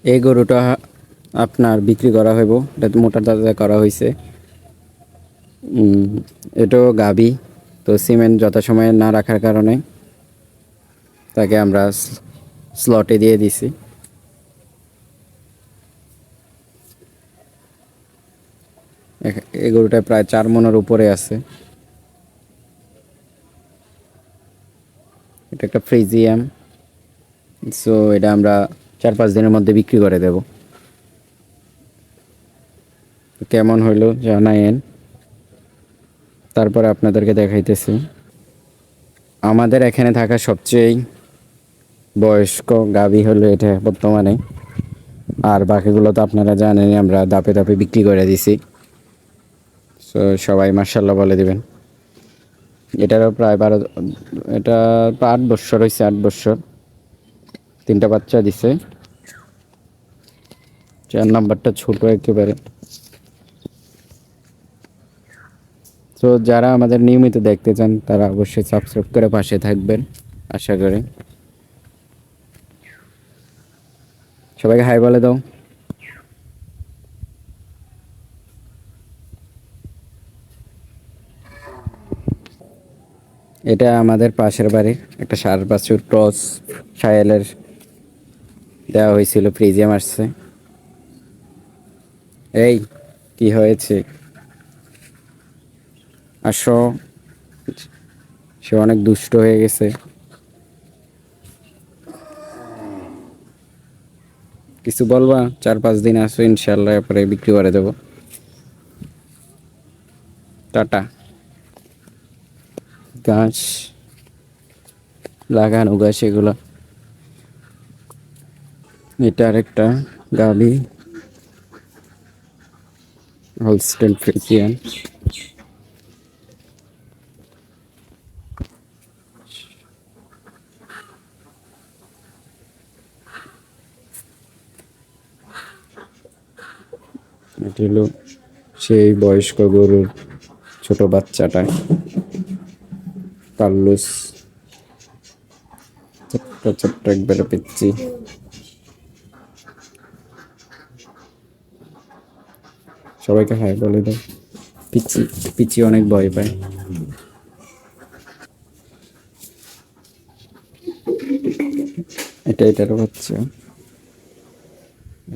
এই গরুটা আপনার বিক্রি করা হইব, এটা মোটা তাজা করা হয়েছে। এটাও গাবি, তো সিমেন্ট যথাসময়ে না রাখার কারণে তাকে আমরা স্লটে দিয়ে দিছি। এই গরুটা প্রায় 4 মনের উপরে আছে। এটা একটা ফ্রিজিয়াম। সো এটা আমরা 4-5 দিনের মধ্যে বিক্রি করে দেব। কেমন হইলো জানায়েন, তারপরে আপনাদেরকে দেখাইতেছি। আমাদের এখানে থাকা সবচেয়ে বয়স্ক গাভী হলো এটা বর্তমানে। আর বাকিগুলো তো আপনারা জানেনই, আমরা দাপে দাপে বিক্রি করে দিছি। সো সবাই মার্শাল্লাহ বলে দিবেন। এটারও প্রায় 12, এটা প্রায় 8 বছর হয়েছে। 8 বছর, 3টা বাচ্চা দিছে। 4 নাম্বারটা ছোট একেবারে। তো যারা আমাদের নিয়মিত দেখতে চান তারা অবশ্যই সাবস্ক্রাইব করে পাশে থাকবেন, আশা করি। সবাইকে হাই বলে দাও। এটা আমাদের পাশের বাড়ির একটা সার বাছুর ক্রস সায়েলের দেওয়া হয়েছিল, ফ্রিজিয়াম আসছে। এই কি হয়েছে, আসো। সে অনেক দুষ্ট হয়ে গেছে। কিছু বলবা? 4-5 দিন আসো, ইনশাল্লাহ পরে বিক্রি করে দেবো। টাটা। ঘাস লাগানো, ঘাস এগুলো। এটা আরেকটা গাভি, হোলস্টেইন ফ্রিজিয়ান। এটি হলো সেই বয়স্ক গরুর ছোট বাচ্চাটা, কার্লোস। ছোট্ট ছোট্ট একবারে পিচ্ছি। সবাইকে হাই বলে দাও। পিচ্ছি পিচ্ছি অনেক ভয় পায়। এটার বাচ্চা।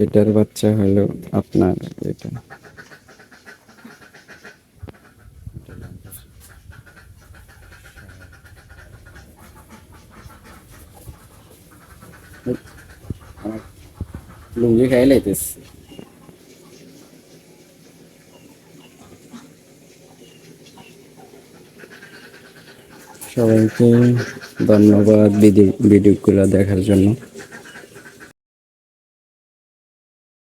এটার বাচ্চা হলো আপনার এটা। আমার লুঙ্গি খাই লাইতেছে। সবাইকে ধন্যবাদ ভিডিওগুলো দেখার জন্য।